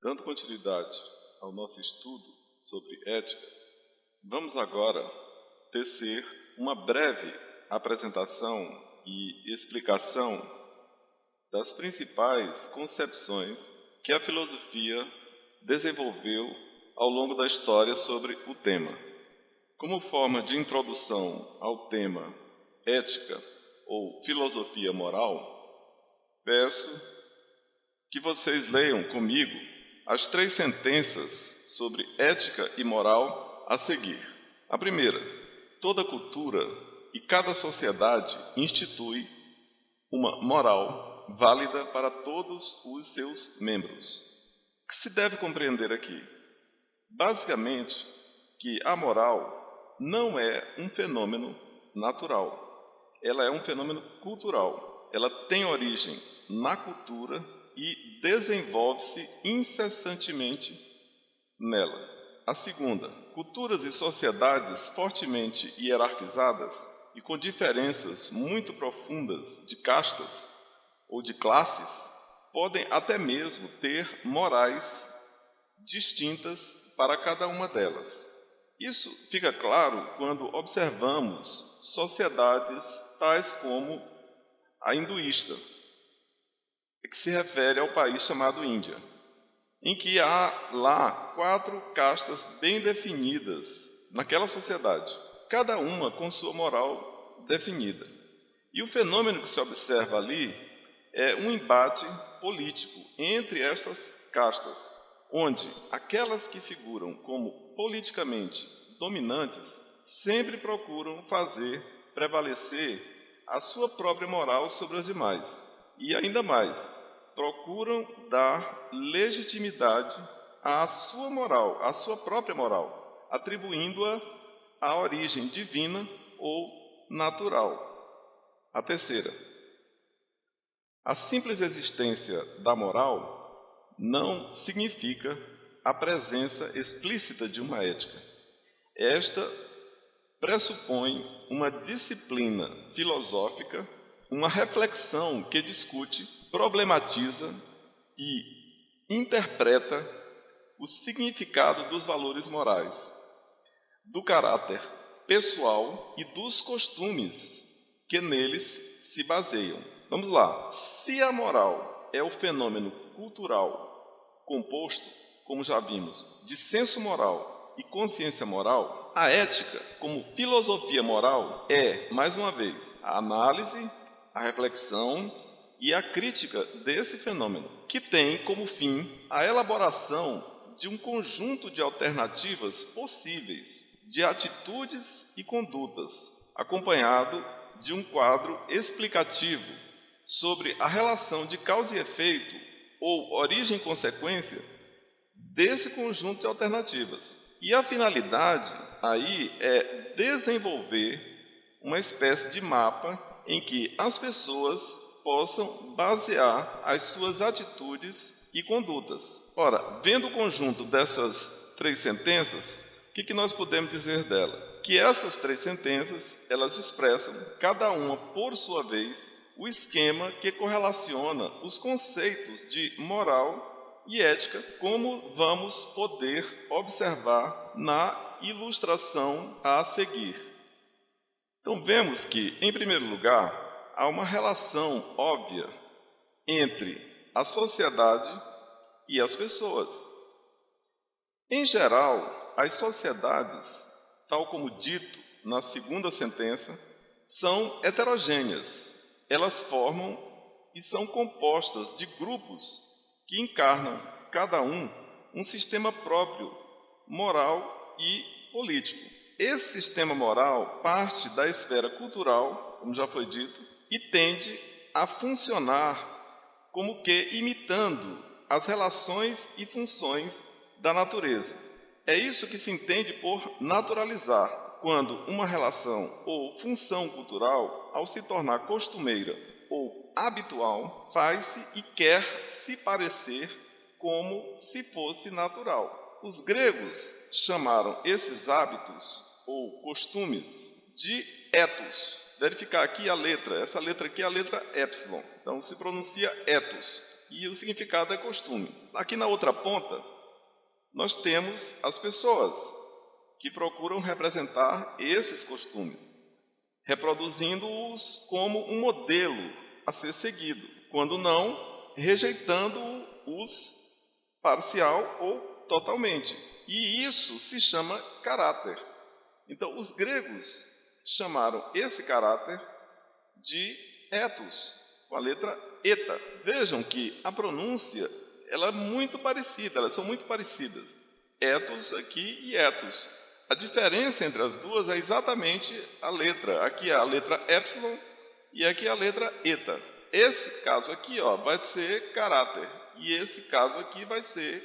Dando continuidade ao nosso estudo sobre ética, vamos agora tecer uma breve apresentação e explicação das principais concepções que a filosofia desenvolveu ao longo da história sobre o tema. Como forma de introdução ao tema ética ou filosofia moral, peço que vocês leiam comigo as 3 sentenças sobre ética e moral a seguir. A primeira: toda cultura e cada sociedade institui uma moral válida para todos os seus membros. O que se deve compreender aqui? Basicamente, que a moral não é um fenômeno natural. Ela é um fenômeno cultural. Ela tem origem na cultura e desenvolve-se incessantemente nela. A segunda: culturas e sociedades fortemente hierarquizadas e com diferenças muito profundas de castas ou de classes podem até mesmo ter morais distintas para cada uma delas. Isso fica claro quando observamos sociedades tais como a hinduísta, que se refere ao país chamado Índia, em que há lá 4 castas bem definidas naquela sociedade, cada uma com sua moral definida. E o fenômeno que se observa ali é um embate político entre estas castas, onde aquelas que figuram como politicamente dominantes sempre procuram fazer prevalecer a sua própria moral sobre as demais. E ainda mais, procuram dar legitimidade à sua moral, à sua própria moral, atribuindo-a à origem divina ou natural. A terceira: a simples existência da moral não significa a presença explícita de uma ética. Esta pressupõe uma disciplina filosófica, uma reflexão que discute, problematiza e interpreta o significado dos valores morais, do caráter pessoal e dos costumes que neles se baseiam. Vamos lá. Se a moral é o fenômeno cultural composto, como já vimos, de senso moral e consciência moral, a ética, como filosofia moral, é, mais uma vez, a análise, a reflexão e a crítica desse fenômeno, que tem como fim a elaboração de um conjunto de alternativas possíveis de atitudes e condutas, acompanhado de um quadro explicativo sobre a relação de causa e efeito ou origem e consequência desse conjunto de alternativas. E a finalidade aí é desenvolver uma espécie de mapa em que as pessoas possam basear as suas atitudes e condutas. Ora, vendo o conjunto dessas 3 sentenças, o que nós podemos dizer dela? Que essas 3 sentenças, elas expressam, cada uma por sua vez, o esquema que correlaciona os conceitos de moral e ética, como vamos poder observar na ilustração a seguir. Então vemos que, em primeiro lugar, há uma relação óbvia entre a sociedade e as pessoas. Em geral, as sociedades, tal como dito na segunda sentença, são heterogêneas. Elas formam e são compostas de grupos que encarnam, cada um sistema próprio, moral e político. Esse sistema moral parte da esfera cultural, como já foi dito, e tende a funcionar como que imitando as relações e funções da natureza. É isso que se entende por naturalizar, quando uma relação ou função cultural, ao se tornar costumeira ou habitual, faz-se e quer se parecer como se fosse natural. Os gregos chamaram esses hábitos ou costumes de ethos. Verificar aqui a letra, essa letra aqui é a letra epsilon, então se pronuncia ethos. e o significado é costume. Aqui na outra ponta, nós temos as pessoas que procuram representar esses costumes, reproduzindo-os como um modelo a ser seguido, quando não, rejeitando-os parcial ou totalmente. E isso se chama caráter. Então, os gregos chamaram esse caráter de ethos, com a letra eta. Vejam que a pronúncia ela é muito parecida, elas são muito parecidas. Ethos aqui e ethos. A diferença entre as duas é exatamente a letra. Aqui é a letra epsilon e aqui é a letra eta. Esse caso aqui vai ser caráter e esse caso aqui vai ser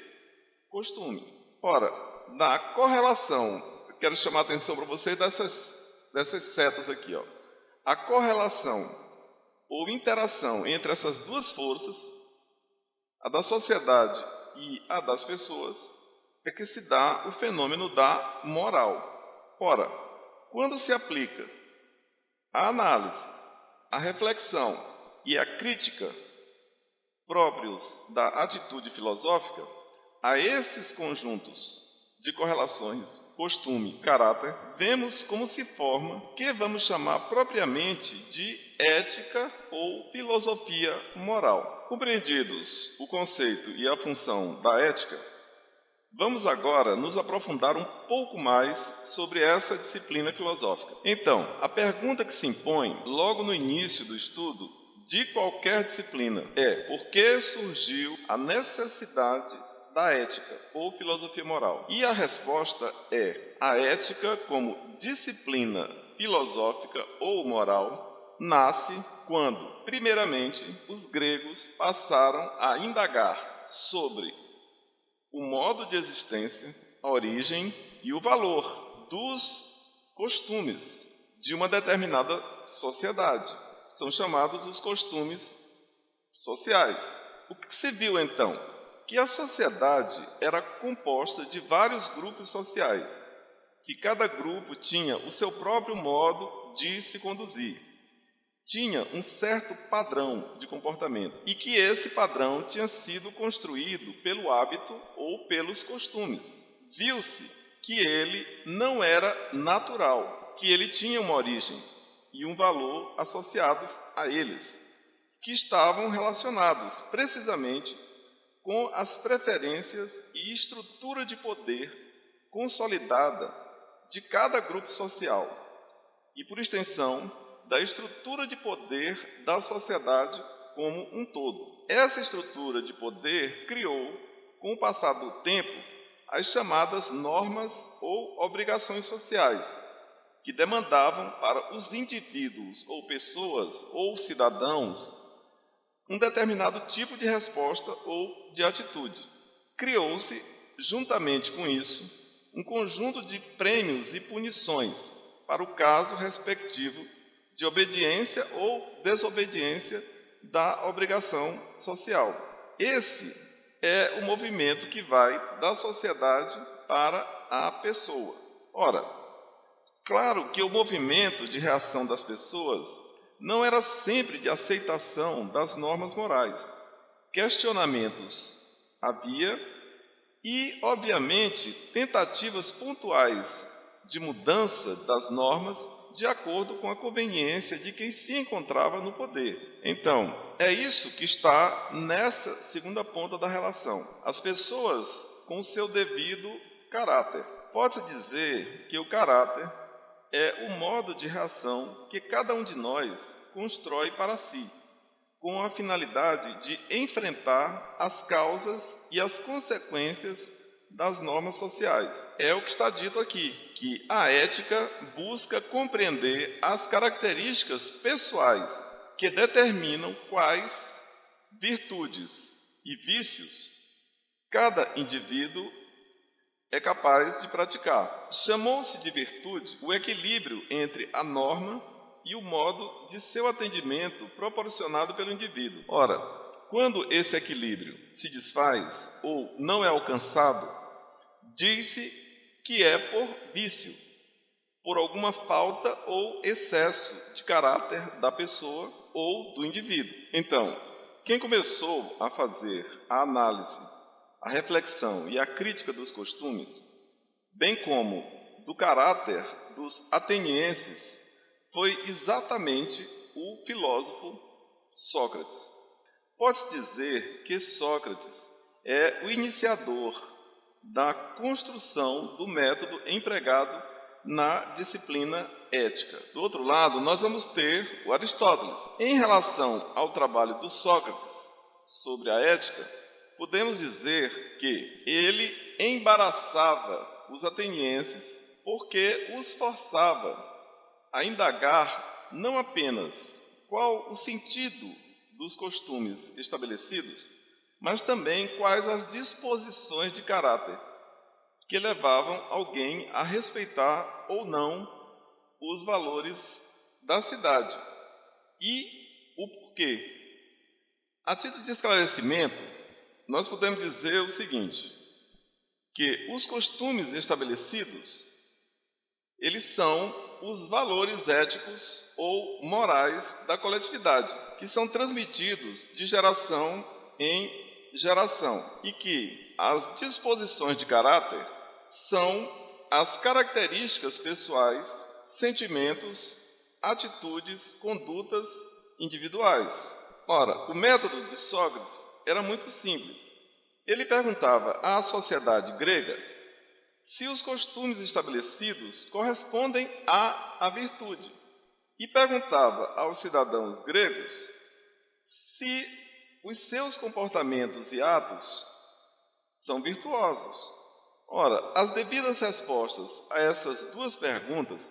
costume. Ora, na correlação, eu quero chamar a atenção para vocês dessas setas aqui. A correlação ou interação entre essas duas forças, a da sociedade e a das pessoas, é que se dá o fenômeno da moral. Ora, quando se aplica a análise, a reflexão e a crítica próprios da atitude filosófica, a esses conjuntos de correlações, costume, caráter, vemos como se forma o que vamos chamar propriamente de ética ou filosofia moral. Compreendidos o conceito e a função da ética, vamos agora nos aprofundar um pouco mais sobre essa disciplina filosófica. Então, a pergunta que se impõe logo no início do estudo de qualquer disciplina é: por que surgiu a necessidade da ética ou filosofia moral? E a resposta é: a ética como disciplina filosófica ou moral nasce quando, primeiramente, os gregos passaram a indagar sobre o modo de existência, a origem e o valor dos costumes de uma determinada sociedade. São chamados os costumes sociais. O que se viu então? Que a sociedade era composta de vários grupos sociais, que cada grupo tinha o seu próprio modo de se conduzir, tinha um certo padrão de comportamento e que esse padrão tinha sido construído pelo hábito ou pelos costumes. Viu-se que ele não era natural, que ele tinha uma origem e um valor associados a eles, que estavam relacionados precisamente com as preferências e estrutura de poder consolidada de cada grupo social e, por extensão, da estrutura de poder da sociedade como um todo. Essa estrutura de poder criou, com o passar do tempo, as chamadas normas ou obrigações sociais, que demandavam para os indivíduos ou pessoas ou cidadãos um determinado tipo de resposta ou de atitude. Criou-se, juntamente com isso, um conjunto de prêmios e punições para o caso respectivo de obediência ou desobediência da obrigação social. Esse é o movimento que vai da sociedade para a pessoa. Ora, claro que o movimento de reação das pessoas não era sempre de aceitação das normas morais. Questionamentos havia e, obviamente, tentativas pontuais de mudança das normas de acordo com a conveniência de quem se encontrava no poder. Então, é isso que está nessa segunda ponta da relação. As pessoas com seu devido caráter. Pode-se dizer que o caráter é o modo de reação que cada um de nós constrói para si, com a finalidade de enfrentar as causas e as consequências das normas sociais. É o que está dito aqui, que a ética busca compreender as características pessoais que determinam quais virtudes e vícios cada indivíduo é capaz de praticar. Chamou-se de virtude o equilíbrio entre a norma e o modo de seu atendimento proporcionado pelo indivíduo. Ora, quando esse equilíbrio se desfaz ou não é alcançado, diz-se que é por vício, por alguma falta ou excesso de caráter da pessoa ou do indivíduo. Então, Quem começou a fazer a análise, a reflexão e a crítica dos costumes, bem como do caráter dos atenienses, foi exatamente o filósofo Sócrates. Pode-se dizer que Sócrates é o iniciador da construção do método empregado na disciplina ética. Do outro lado, nós vamos ter o Aristóteles. Em relação ao trabalho do Sócrates sobre a ética, podemos dizer que ele embaraçava os atenienses porque os forçava a indagar não apenas qual o sentido dos costumes estabelecidos, mas também quais as disposições de caráter que levavam alguém a respeitar ou não os valores da cidade e o porquê. A título de esclarecimento, nós podemos dizer o seguinte, que os costumes estabelecidos, eles são os valores éticos ou morais da coletividade, que são transmitidos de geração em geração, e que as disposições de caráter são as características pessoais, sentimentos, atitudes, condutas individuais. Ora, o método de Sócrates era muito simples. Ele perguntava à sociedade grega se os costumes estabelecidos correspondem à virtude, e perguntava aos cidadãos gregos se os seus comportamentos e atos são virtuosos. Ora, as devidas respostas a essas duas perguntas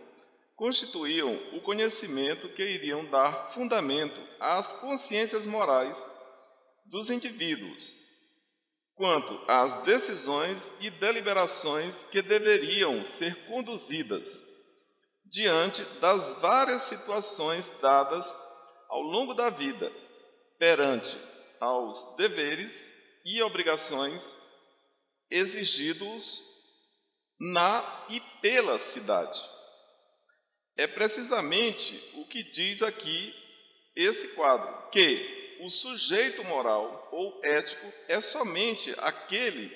constituíam o conhecimento que iriam dar fundamento às consciências morais dos indivíduos, quanto às decisões e deliberações que deveriam ser conduzidas diante das várias situações dadas ao longo da vida, perante aos deveres e obrigações exigidos na e pela cidade. É precisamente o que diz aqui esse quadro, que o sujeito moral ou ético é somente aquele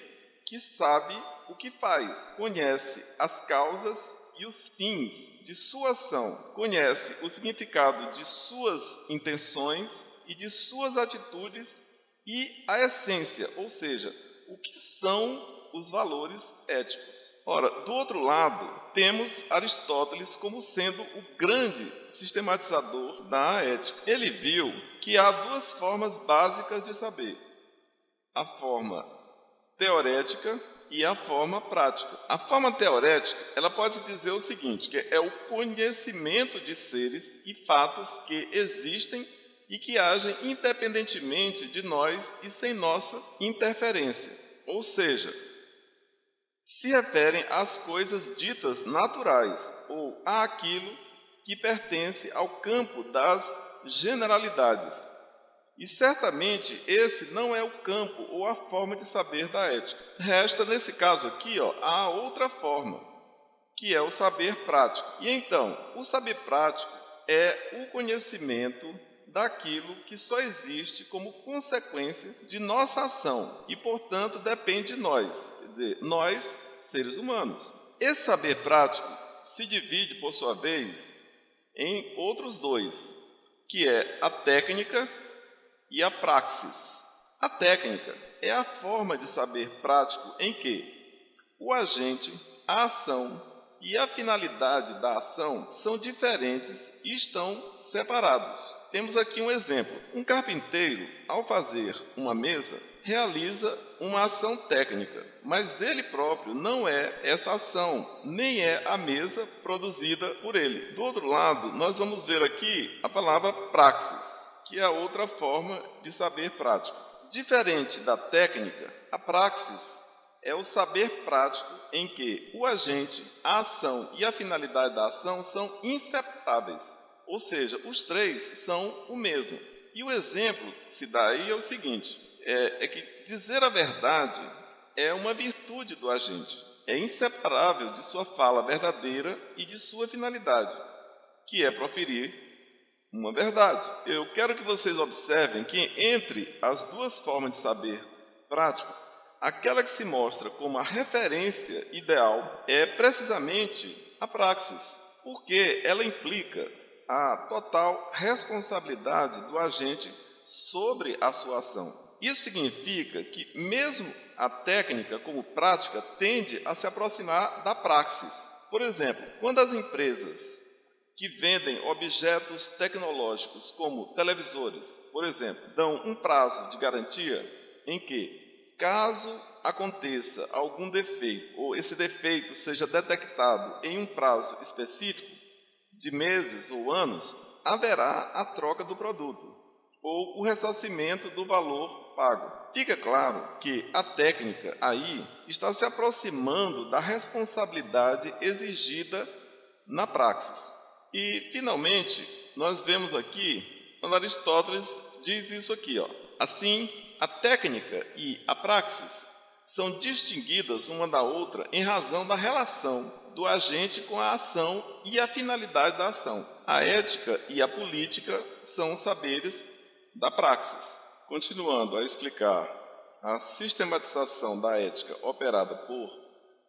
que sabe o que faz, conhece as causas e os fins de sua ação, conhece o significado de suas intenções e de suas atitudes e a essência, ou seja, o que são os valores éticos. Ora, do outro lado, temos Aristóteles como sendo o grande sistematizador da ética. Ele viu que há duas formas básicas de saber: a forma teorética e a forma prática. A forma teorética, ela pode dizer o seguinte, que é o conhecimento de seres e fatos que existem e que agem independentemente de nós e sem nossa interferência. Ou seja, se referem às coisas ditas naturais ou àquilo que pertence ao campo das generalidades. E certamente esse não é o campo ou a forma de saber da ética. Resta nesse caso aqui a outra forma, que é o saber prático. E então, o saber prático é o conhecimento daquilo que só existe como consequência de nossa ação e, portanto, depende de nós, quer dizer, nós, seres humanos. Esse saber prático se divide, por sua vez, em outros dois, que é a técnica e a praxis. A técnica é a forma de saber prático em que o agente, a ação e a finalidade da ação são diferentes e estão separados. Temos aqui um exemplo. Um carpinteiro, ao fazer uma mesa, realiza uma ação técnica, mas ele próprio não é essa ação, nem é a mesa produzida por ele. Do outro lado, nós vamos ver aqui a palavra praxis, que é a outra forma de saber prático. Diferente da técnica, a praxis é o saber prático em que o agente, a ação e a finalidade da ação são inseparáveis, ou seja, os três são o mesmo. E o exemplo que se dá aí é o seguinte, é que dizer a verdade é uma virtude do agente, é inseparável de sua fala verdadeira e de sua finalidade, que é proferir uma verdade. Eu quero que vocês observem que entre as duas formas de saber prático, aquela que se mostra como a referência ideal é precisamente a praxis, porque ela implica a total responsabilidade do agente sobre a sua ação. Isso significa que mesmo a técnica como prática tende a se aproximar da praxis. Por exemplo, quando as empresas que vendem objetos tecnológicos como televisores, por exemplo, dão um prazo de garantia em que, caso aconteça algum defeito ou esse defeito seja detectado em um prazo específico de meses ou anos, haverá a troca do produto ou o ressarcimento do valor pago. Fica claro que a técnica aí está se aproximando da responsabilidade exigida na praxis. E, finalmente, nós vemos aqui, quando Aristóteles diz isso aqui, ó. Assim, a técnica e a praxis são distinguidas uma da outra em razão da relação do agente com a ação e a finalidade da ação. A ética e a política são os saberes da praxis. Continuando a explicar a sistematização da ética operada por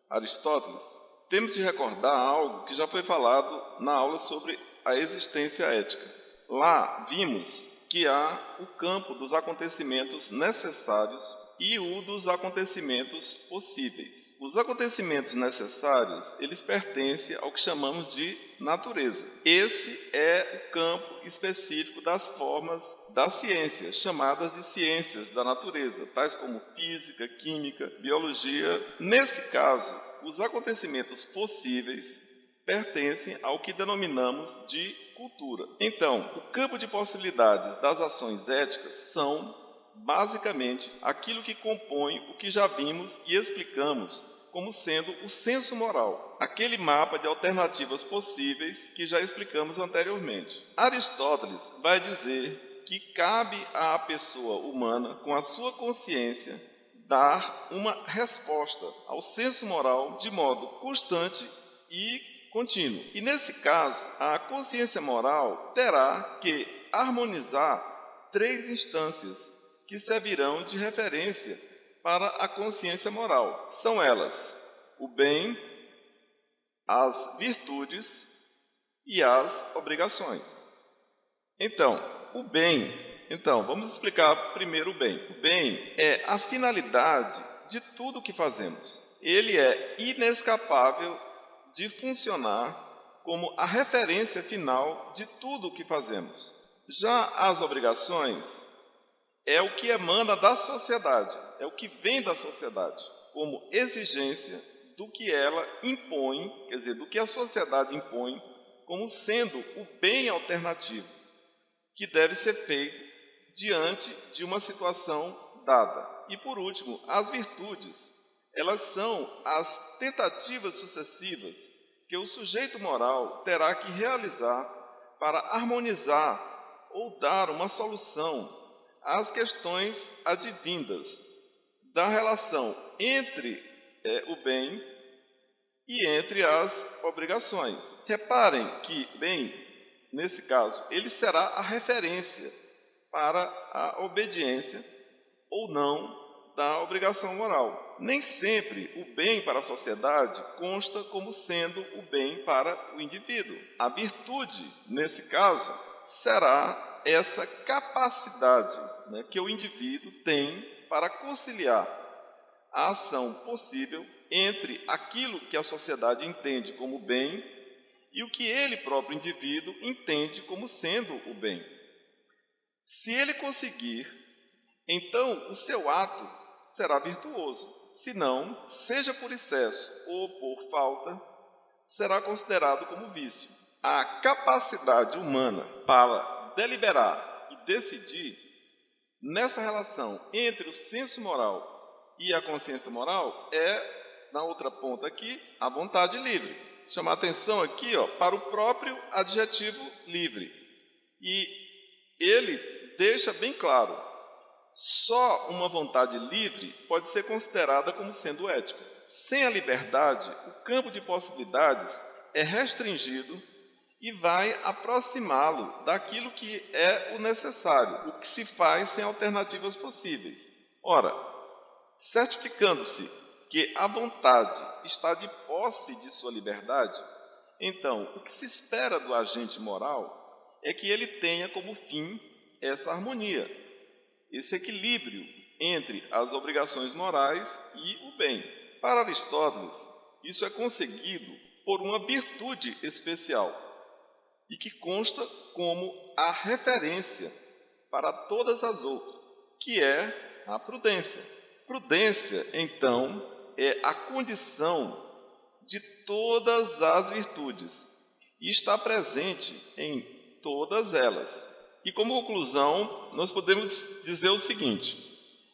Aristóteles, temos de recordar algo que já foi falado na aula sobre a existência ética. Lá vimos que há o campo dos acontecimentos necessários e o dos acontecimentos possíveis. Os acontecimentos necessários, eles pertencem ao que chamamos de natureza. Esse é o campo específico das formas da ciência, chamadas de ciências da natureza, tais como física, química, biologia. Nesse caso, os acontecimentos possíveis pertencem ao que denominamos de cultura. Então, o campo de possibilidades das ações éticas são, basicamente, aquilo que compõe o que já vimos e explicamos como sendo o senso moral, aquele mapa de alternativas possíveis que já explicamos anteriormente. Aristóteles vai dizer que cabe à pessoa humana, com a sua consciência, dar uma resposta ao senso moral de modo constante e contínuo. E nesse caso, a consciência moral terá que harmonizar 3 instâncias que servirão de referência para a consciência moral. São elas: o bem, as virtudes e as obrigações. Então, o bem. Então, vamos explicar primeiro o bem. O bem é a finalidade de tudo o que fazemos. Ele é inescapável de funcionar como a referência final de tudo o que fazemos. Já as obrigações é o que emana da sociedade, é o que vem da sociedade, como exigência do que ela impõe, quer dizer, do que a sociedade impõe como sendo o bem alternativo, que deve ser feito diante de uma situação dada. E por último, as virtudes. Elas são as tentativas sucessivas que o sujeito moral terá que realizar para harmonizar ou dar uma solução às questões advindas da relação entre o bem e entre as obrigações. Reparem que bem, nesse caso, ele será a referência para a obediência ou não da obrigação moral. Nem sempre o bem para a sociedade consta como sendo o bem para o indivíduo. A virtude, nesse caso, será essa capacidade, que o indivíduo tem para conciliar a ação possível entre aquilo que a sociedade entende como bem e o que ele próprio indivíduo entende como sendo o bem. Se ele conseguir, então o seu ato será virtuoso. Se não, seja por excesso ou por falta, será considerado como vício. A capacidade humana para deliberar e decidir, nessa relação entre o senso moral e a consciência moral, é, na outra ponta aqui, a vontade livre. Chamar atenção aqui, para o próprio adjetivo livre. E ele deixa bem claro: só uma vontade livre pode ser considerada como sendo ética. Sem a liberdade, o campo de possibilidades é restringido e vai aproximá-lo daquilo que é o necessário, o que se faz sem alternativas possíveis. Ora, certificando-se que a vontade está de posse de sua liberdade, então o que se espera do agente moral é que ele tenha como fim essa harmonia, esse equilíbrio entre as obrigações morais e o bem. Para Aristóteles, isso é conseguido por uma virtude especial e que consta como a referência para todas as outras, que é a prudência. Prudência, então, é a condição de todas as virtudes e está presente em todas elas. E como conclusão, nós podemos dizer o seguinte,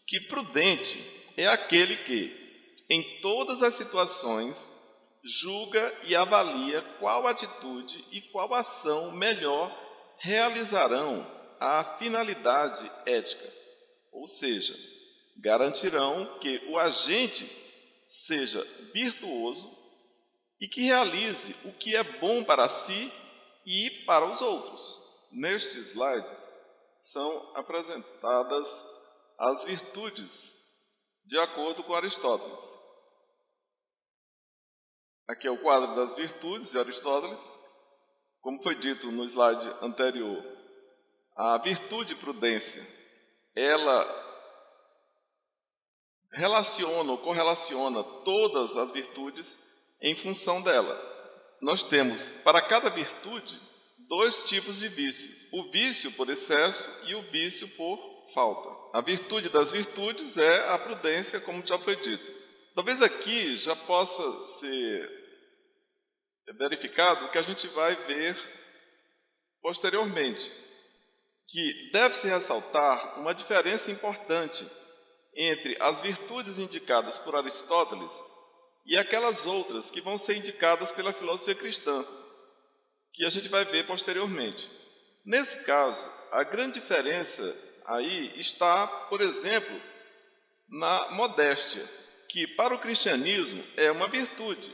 que prudente é aquele que, em todas as situações, julga e avalia qual atitude e qual ação melhor realizarão a finalidade ética, ou seja, garantirão que o agente seja virtuoso e que realize o que é bom para si e para os outros. Nestes slides são apresentadas as virtudes de acordo com Aristóteles. Aqui é o quadro das virtudes de Aristóteles. Como foi dito no slide anterior, a virtude prudência, ela relaciona ou correlaciona todas as virtudes em função dela. Nós temos, para cada virtude, dois tipos de vício. O vício por excesso e o vício por falta. A virtude das virtudes é a prudência, como já foi dito. Talvez aqui já possa ser verificado o que a gente vai ver posteriormente, que deve-se ressaltar uma diferença importante entre as virtudes indicadas por Aristóteles e aquelas outras que vão ser indicadas pela filosofia cristã, que a gente vai ver posteriormente. Nesse caso, a grande diferença aí está, por exemplo, na modéstia, que para o cristianismo é uma virtude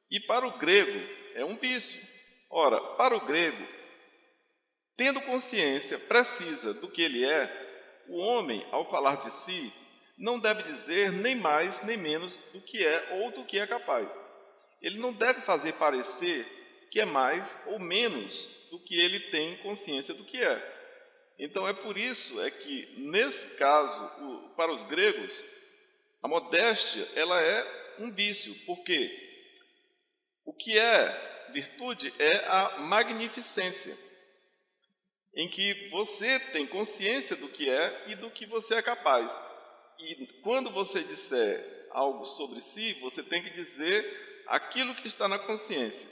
e para o grego é um vício. Ora, para o grego, tendo consciência precisa do que ele é, o homem, ao falar de si, não deve dizer nem mais nem menos do que é ou do que é capaz. Ele não deve fazer parecer que é mais ou menos do que ele tem consciência do que é. Então é por isso que, nesse caso, para os gregos, a modéstia ela é um vício, porque o que é virtude é a magnificência, em que você tem consciência do que é e do que você é capaz. E quando você disser algo sobre si, você tem que dizer aquilo que está na consciência,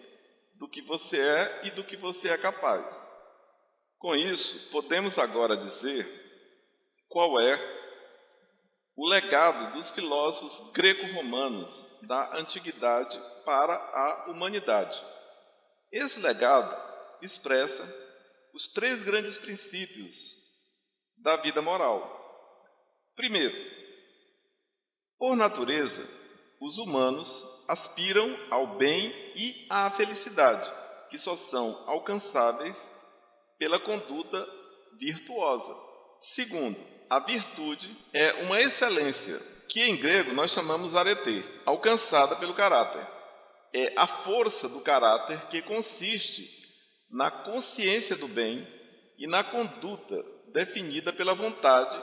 do que você é e do que você é capaz. Com isso, podemos agora dizer qual é o legado dos filósofos greco-romanos da antiguidade para a humanidade. Esse legado expressa os três grandes princípios da vida moral. Primeiro, por natureza, os humanos aspiram ao bem e à felicidade, que só são alcançáveis pela conduta virtuosa. Segundo, a virtude é uma excelência, que em grego nós chamamos arete, alcançada pelo caráter. É a força do caráter que consiste na consciência do bem e na conduta definida pela vontade,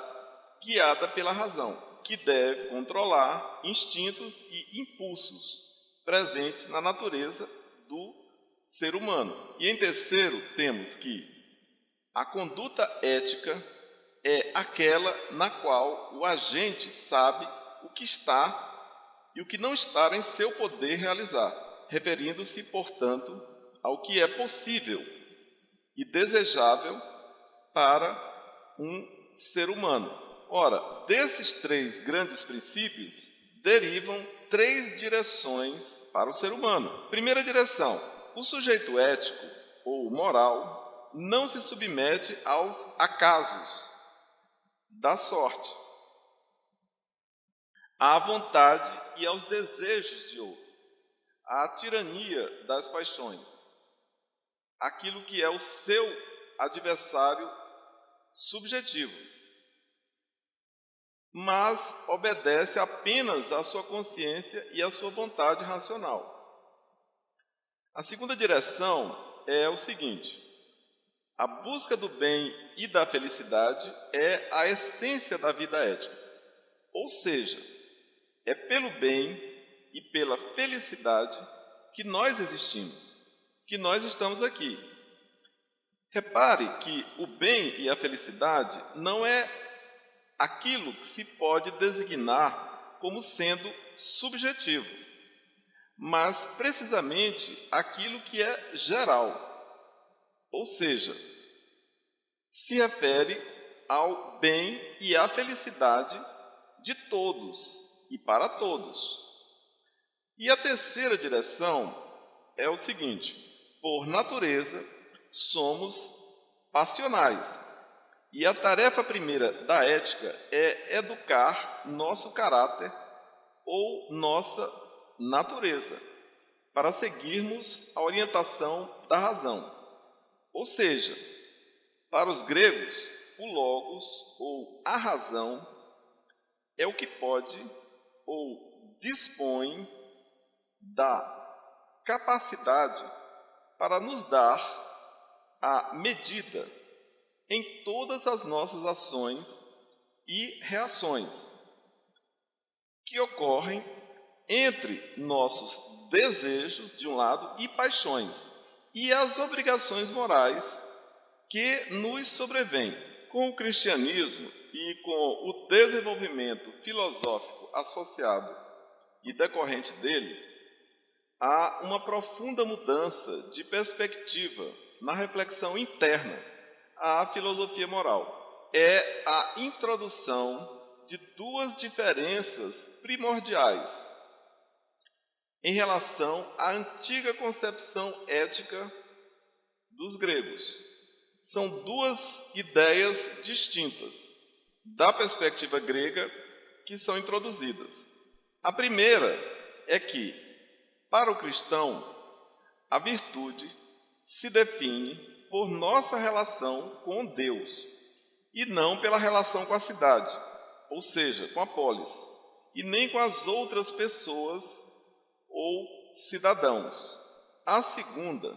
guiada pela razão, que deve controlar instintos e impulsos presentes na natureza do ser humano. E em terceiro, temos que a conduta ética é aquela na qual o agente sabe o que está e o que não está em seu poder realizar, referindo-se, portanto, ao que é possível e desejável para um ser humano. Ora, desses três grandes princípios derivam três direções para o ser humano. Primeira direção: o sujeito ético ou moral não se submete aos acasos da sorte, à vontade e aos desejos de outro, à tirania das paixões. aquilo que é o seu adversário subjetivo, mas obedece apenas à sua consciência e à sua vontade racional. A segunda direção é o seguinte: a busca do bem e da felicidade é a essência da vida ética. Ou seja, é pelo bem e pela felicidade que nós existimos, que nós estamos aqui. Repare que o bem e a felicidade não é aquilo que se pode designar como sendo subjetivo, mas precisamente aquilo que é geral, ou seja, se refere ao bem e à felicidade de todos e para todos. E a terceira direção é o seguinte: por natureza, somos passionais. E a tarefa primeira da ética é educar nosso caráter ou nossa natureza, para seguirmos a orientação da razão. Ou seja, para os gregos, o logos ou a razão é o que pode ou dispõe da capacidade para nos dar a medida em todas as nossas ações e reações que ocorrem entre nossos desejos de um lado e paixões e as obrigações morais que nos sobrevêm. Com o cristianismo e com o desenvolvimento filosófico associado e decorrente dele, há uma profunda mudança de perspectiva na reflexão interna à filosofia moral. É a introdução de duas diferenças primordiais em relação à antiga concepção ética dos gregos. São duas ideias distintas da perspectiva grega que são introduzidas. A primeira é que, para o cristão, a virtude se define por nossa relação com Deus e não pela relação com a cidade, ou seja, com a polis, e nem com as outras pessoas ou cidadãos. A segunda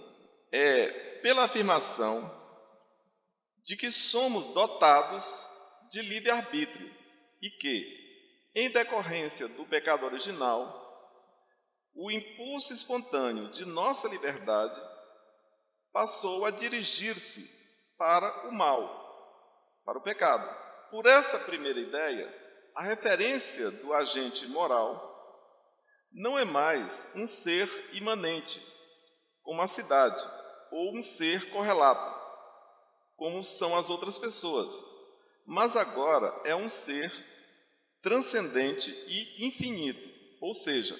é pela afirmação de que somos dotados de livre-arbítrio e que, em decorrência do pecado original, o impulso espontâneo de nossa liberdade passou a dirigir-se para o mal, para o pecado. Por essa primeira ideia, a referência do agente moral não é mais um ser imanente, como a cidade, ou um ser correlato, como são as outras pessoas, mas agora é um ser transcendente e infinito, ou seja,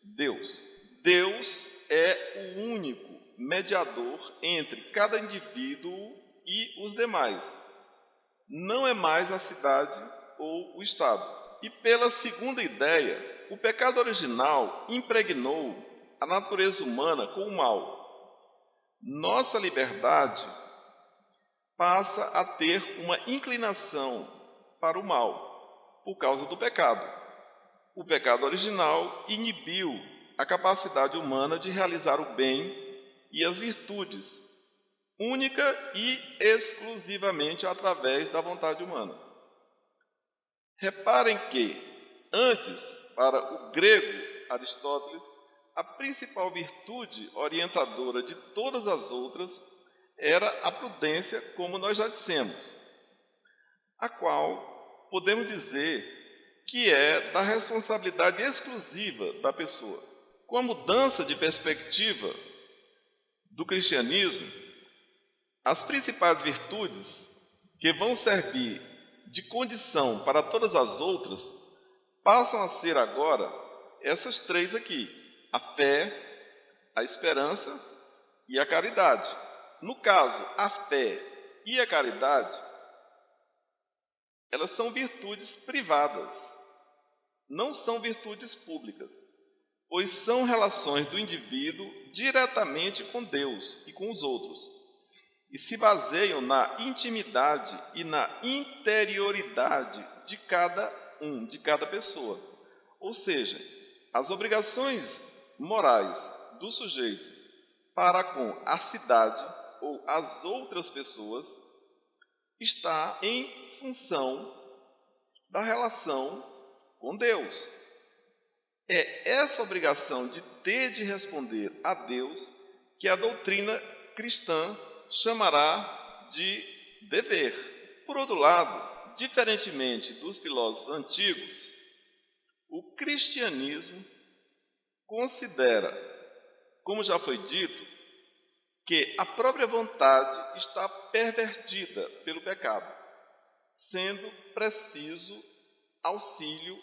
Deus. Deus é o único mediador entre cada indivíduo e os demais. Não é mais a cidade ou o Estado. E pela segunda ideia, o pecado original impregnou a natureza humana com o mal. Nossa liberdade passa a ter uma inclinação para o mal, por causa do pecado. O pecado original inibiu a capacidade humana de realizar o bem e as virtudes, única e exclusivamente através da vontade humana. Reparem que, antes, para o grego Aristóteles, a principal virtude orientadora de todas as outras era a prudência, como nós já dissemos, a qual podemos dizer que é da responsabilidade exclusiva da pessoa. Com a mudança de perspectiva do cristianismo, as principais virtudes que vão servir de condição para todas as outras passam a ser agora essas três aqui: a fé, a esperança e a caridade. No caso, a fé e a caridade, elas são virtudes privadas, não são virtudes públicas. pois são relações do indivíduo diretamente com Deus e com os outros, e se baseiam na intimidade e na interioridade de cada pessoa. Ou seja, as obrigações morais do sujeito para com a cidade ou as outras pessoas está em função da relação com Deus. É essa obrigação de ter de responder a Deus que a doutrina cristã chamará de dever. Por outro lado, diferentemente dos filósofos antigos, o cristianismo considera, como já foi dito, que a própria vontade está pervertida pelo pecado, sendo preciso auxílio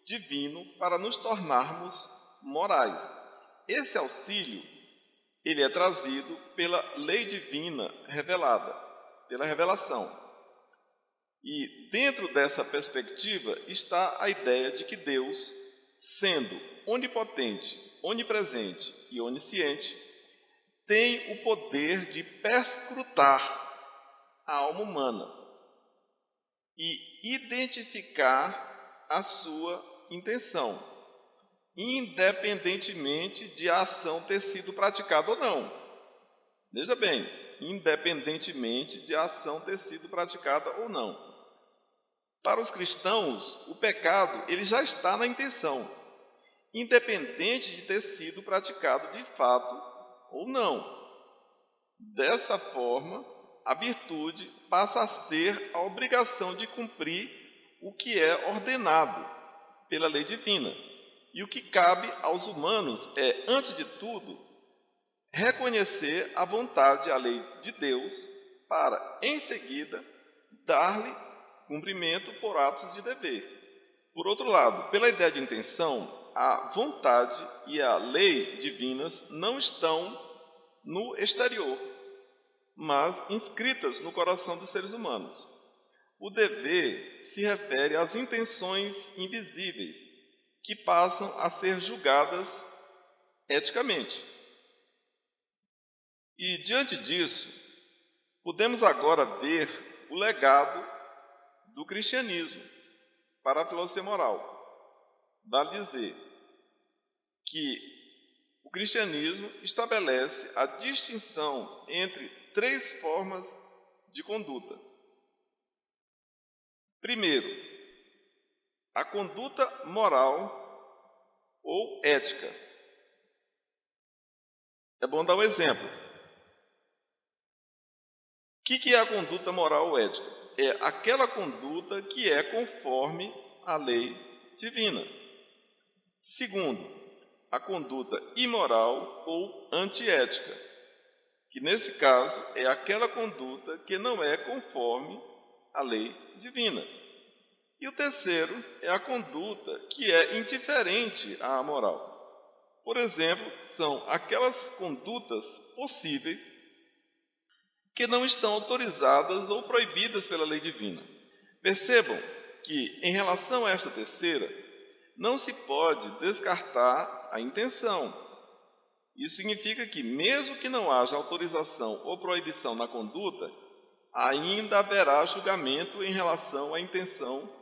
divino para nos tornarmos morais. Esse auxílio, ele é trazido pela lei divina revelada, pela revelação. E dentro dessa perspectiva está a ideia de que Deus, sendo onipotente, onipresente e onisciente, tem o poder de perscrutar a alma humana e identificar a sua intenção, independentemente de a ação ter sido praticada ou não. Veja bem, independentemente de a ação ter sido praticada ou não. Para os cristãos, o pecado ele já está na intenção, independente de ter sido praticado de fato ou não. Dessa forma, a virtude passa a ser a obrigação de cumprir o que é ordenado pela lei divina. E o que cabe aos humanos é, antes de tudo, reconhecer a vontade, a lei de Deus, para, em seguida, dar-lhe cumprimento por atos de dever. Por outro lado, pela ideia de intenção, a vontade e a lei divinas não estão no exterior, mas inscritas no coração dos seres humanos. O dever se refere às intenções invisíveis, que passam a ser julgadas eticamente. E, diante disso, podemos agora ver o legado do cristianismo para a filosofia moral. Vale dizer que o cristianismo estabelece a distinção entre 3 formas de conduta. Primeiro, a conduta moral ou ética. É bom dar um exemplo. O que é a conduta moral ou ética? É aquela conduta que é conforme a lei divina. Segundo, a conduta imoral ou antiética, que nesse caso é aquela conduta que não é conforme a lei divina. E o terceiro é a conduta que é indiferente à moral. Por exemplo, são aquelas condutas possíveis que não estão autorizadas ou proibidas pela lei divina. Percebam que, em relação a esta terceira, não se pode descartar a intenção. Isso significa que, mesmo que não haja autorização ou proibição na conduta, ainda haverá julgamento em relação à intenção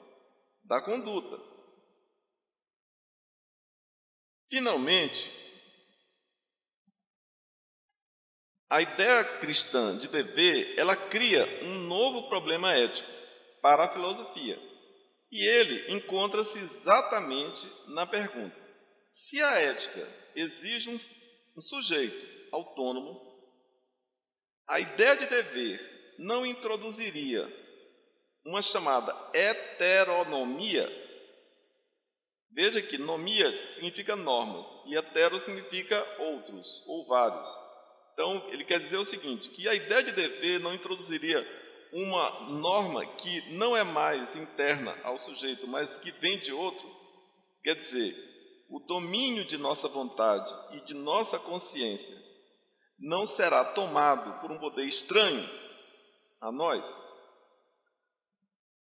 da conduta. Finalmente, a ideia cristã de dever, ela cria um novo problema ético para a filosofia. E ele encontra-se exatamente na pergunta: se a ética exige um sujeito autônomo, a ideia de dever não introduziria uma chamada heteronomia? Veja que nomia significa normas e hetero significa outros ou vários. Então, ele quer dizer o seguinte, que a ideia de dever não introduziria uma norma que não é mais interna ao sujeito, mas que vem de outro. Quer dizer, o domínio de nossa vontade e de nossa consciência não será tomado por um poder estranho a nós.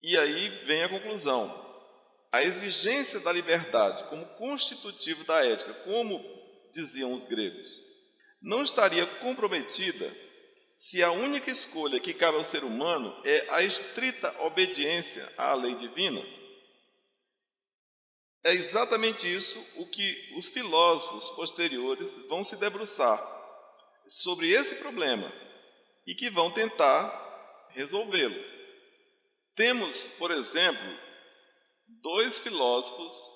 E aí vem a conclusão. a exigência da liberdade como constitutivo da ética, como diziam os gregos, não estaria comprometida se a única escolha que cabe ao ser humano é a estrita obediência à lei divina? É exatamente isso o que os filósofos posteriores vão se debruçar sobre esse problema e que vão tentar resolvê-lo. Temos, por exemplo, dois filósofos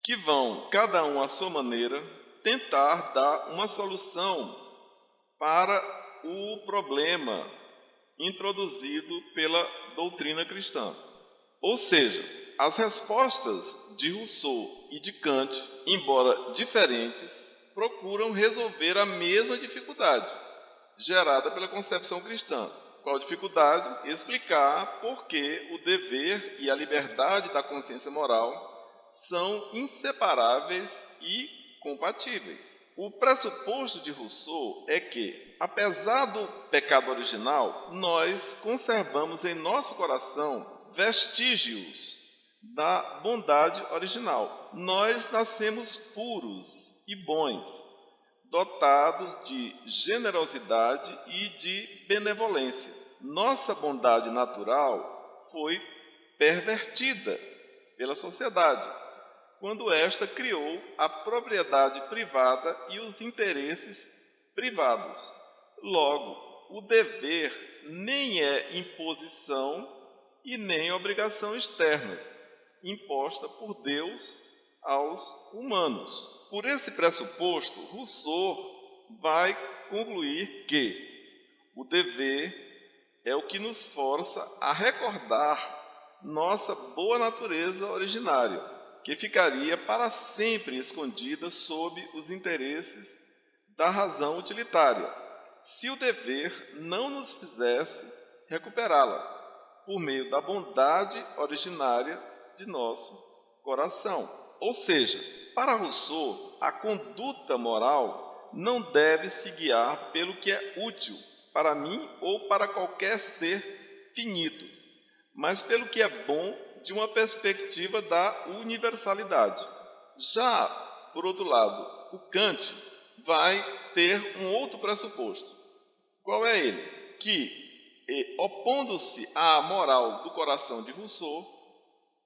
que vão, cada um à sua maneira, tentar dar uma solução para o problema introduzido pela doutrina cristã. Ou seja, as respostas de Rousseau e de Kant, embora diferentes, procuram resolver a mesma dificuldade gerada pela concepção cristã. Qual dificuldade? Explicar por que o dever e a liberdade da consciência moral são inseparáveis e compatíveis. O pressuposto de Rousseau é que, apesar do pecado original, nós conservamos em nosso coração vestígios da bondade original. Nós nascemos puros e bons, dotados de generosidade e de benevolência. Nossa bondade natural foi pervertida pela sociedade, quando esta criou a propriedade privada e os interesses privados. Logo, o dever nem é imposição e nem obrigação externas, imposta por Deus aos humanos. Por esse pressuposto, Rousseau vai concluir que o dever é o que nos força a recordar nossa boa natureza originária, que ficaria para sempre escondida sob os interesses da razão utilitária, se o dever não nos fizesse recuperá-la, por meio da bondade originária de nosso coração. Ou seja, para Rousseau, a conduta moral não deve se guiar pelo que é útil para mim ou para qualquer ser finito, mas pelo que é bom de uma perspectiva da universalidade. Já, por outro lado, o Kant vai ter um outro pressuposto. Qual é ele? Que, opondo-se à moral do coração de Rousseau,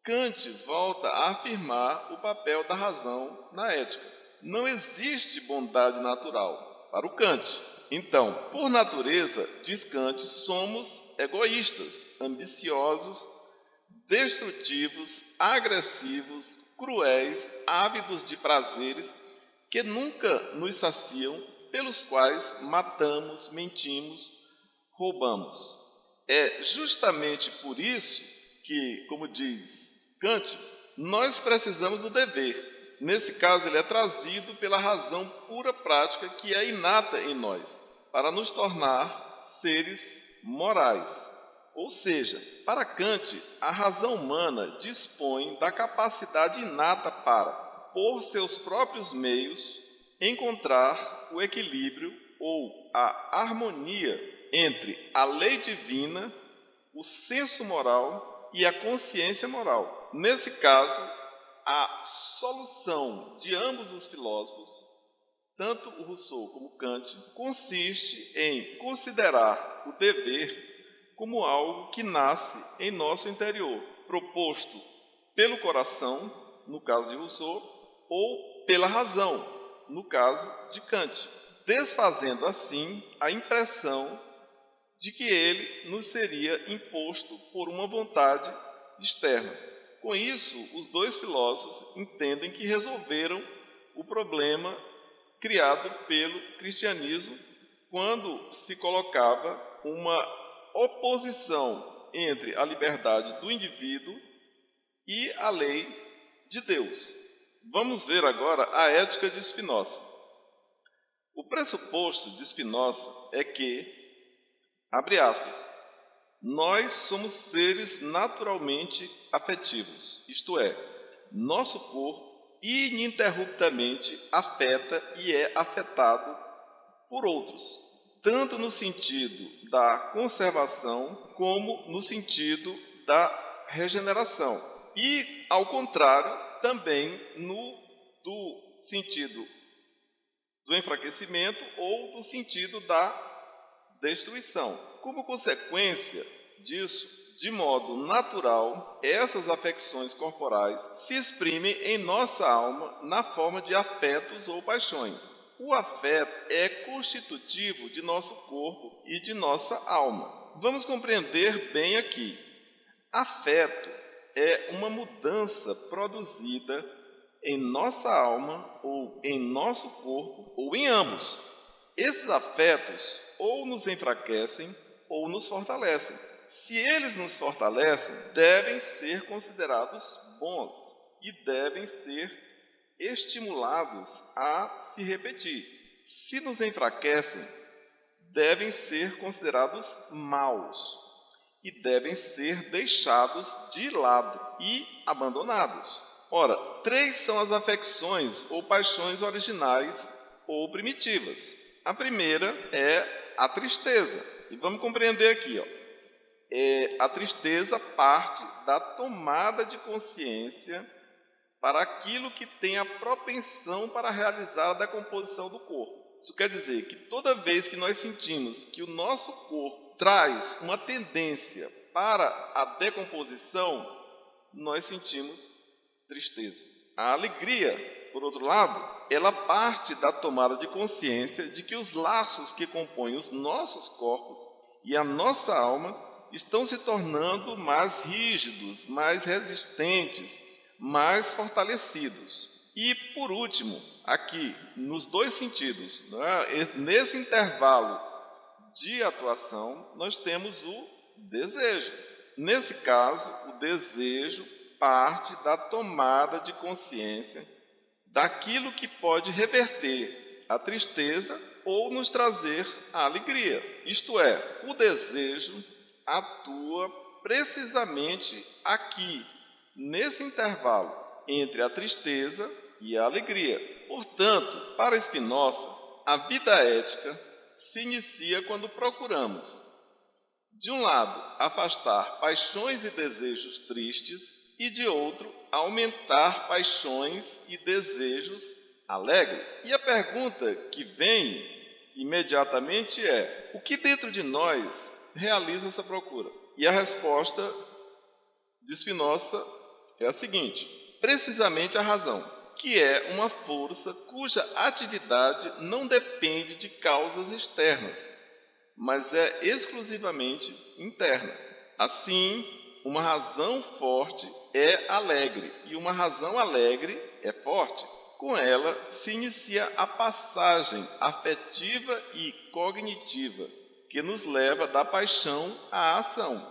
Kant volta a afirmar o papel da razão na ética. Não existe bondade natural para o Kant. Então, por natureza, diz Kant, somos egoístas, ambiciosos, destrutivos, agressivos, cruéis, ávidos de prazeres que nunca nos saciam, pelos quais matamos, mentimos, roubamos. É justamente por isso que, como diz Kant, nós precisamos do dever. Nesse caso, ele é trazido pela razão pura prática que é inata em nós, para nos tornar seres morais. Ou seja, para Kant, a razão humana dispõe da capacidade inata para, por seus próprios meios, encontrar o equilíbrio ou a harmonia entre a lei divina, o senso moral e a consciência moral. Nesse caso, a solução de ambos os filósofos, tanto o Rousseau como o Kant, consiste em considerar o dever como algo que nasce em nosso interior, proposto pelo coração, no caso de Rousseau, ou pela razão, no caso de Kant, desfazendo assim a impressão de que ele nos seria imposto por uma vontade externa. Com isso, os dois filósofos entendem que resolveram o problema criado pelo cristianismo quando se colocava uma oposição entre a liberdade do indivíduo e a lei de Deus. Vamos ver agora a ética de Spinoza. O pressuposto de Spinoza é que, abre aspas, nós somos seres naturalmente afetivos, isto é, nosso corpo ininterruptamente afeta e é afetado por outros, tanto no sentido da conservação como no sentido da regeneração. E, ao contrário, também do sentido do enfraquecimento ou do sentido da destruição. Como consequência disso, de modo natural, essas afecções corporais se exprimem em nossa alma na forma de afetos ou paixões. O afeto é constitutivo de nosso corpo e de nossa alma. Vamos compreender bem aqui. Afeto é uma mudança produzida em nossa alma ou em nosso corpo ou em ambos. Esses afetos ou nos enfraquecem ou nos fortalecem. Se eles nos fortalecem, devem ser considerados bons e devem ser estimulados a se repetir. Se nos enfraquecem, devem ser considerados maus e devem ser deixados de lado e abandonados. Ora, 3 são as afecções ou paixões originais ou primitivas. A primeira é a tristeza. E vamos compreender aqui, a tristeza parte da tomada de consciência para aquilo que tem a propensão para realizar a decomposição do corpo. Isso quer dizer que toda vez que nós sentimos que o nosso corpo traz uma tendência para a decomposição, nós sentimos tristeza. A alegria, por outro lado, ela parte da tomada de consciência de que os laços que compõem os nossos corpos e a nossa alma estão se tornando mais rígidos, mais resistentes, mais fortalecidos. E, por último, aqui, nos 2 sentidos, nesse intervalo de atuação, nós temos o desejo. Nesse caso, o desejo parte da tomada de consciência daquilo que pode reverter a tristeza ou nos trazer a alegria. Isto é, o desejo atua precisamente aqui, nesse intervalo entre a tristeza e a alegria. Portanto, para Spinoza, a vida ética se inicia quando procuramos, de um lado, afastar paixões e desejos tristes e, de outro, aumentar paixões e desejos alegres. E a pergunta que vem imediatamente é: o que dentro de nós realiza essa procura? E a resposta de Spinoza é a seguinte: precisamente a razão, que é uma força cuja atividade não depende de causas externas, mas é exclusivamente interna. Assim, uma razão forte é alegre e uma razão alegre é forte. Com ela se inicia a passagem afetiva e cognitiva que nos leva da paixão à ação,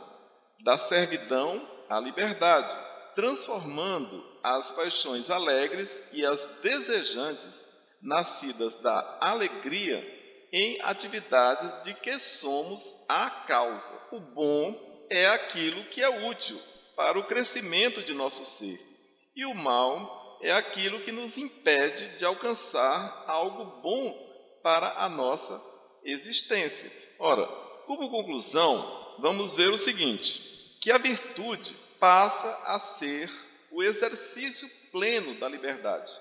da servidão à liberdade, transformando as paixões alegres e as desejantes, nascidas da alegria, em atividades de que somos a causa. O bom é aquilo que é útil para o crescimento de nosso ser, e o mal é aquilo que nos impede de alcançar algo bom para a nossa existência. Ora, como conclusão, vamos ver o seguinte: que a virtude passa a ser o exercício pleno da liberdade,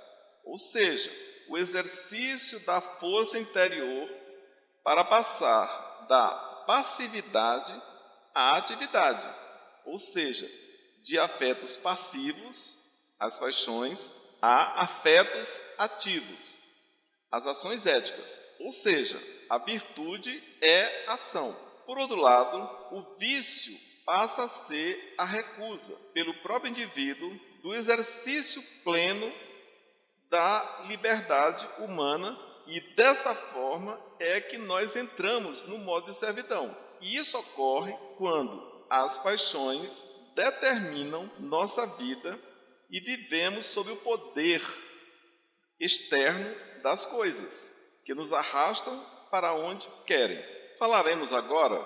ou seja, o exercício da força interior para passar da passividade à atividade, ou seja, de afetos passivos, as paixões, a afetos ativos, as ações éticas, ou seja, a virtude é ação. Por outro lado, o vício passa a ser a recusa, pelo próprio indivíduo, do exercício pleno da liberdade humana, e dessa forma é que nós entramos no modo de servidão. E isso ocorre quando as paixões determinam nossa vida e vivemos sob o poder externo das coisas, que nos arrastam para onde querem. Falaremos agora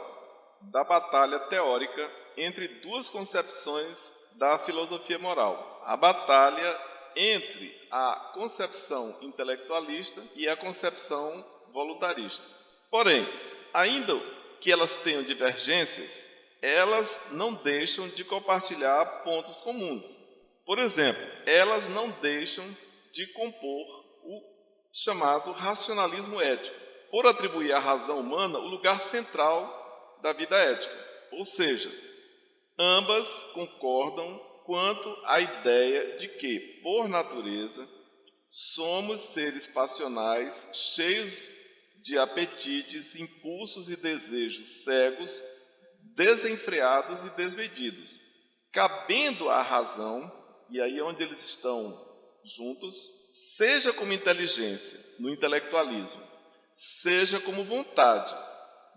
da batalha teórica entre 2 concepções da filosofia moral. A batalha entre a concepção intelectualista e a concepção voluntarista. Porém, ainda que elas tenham divergências, elas não deixam de compartilhar pontos comuns. Por exemplo, elas não deixam de compor o chamado racionalismo ético, por atribuir à razão humana o lugar central da vida ética. Ou seja, ambas concordam quanto à ideia de que, por natureza, somos seres passionais, cheios de apetites, impulsos e desejos cegos, desenfreados e desmedidos, cabendo à razão, e aí é onde eles estão juntos, seja como inteligência, no intelectualismo, seja como vontade,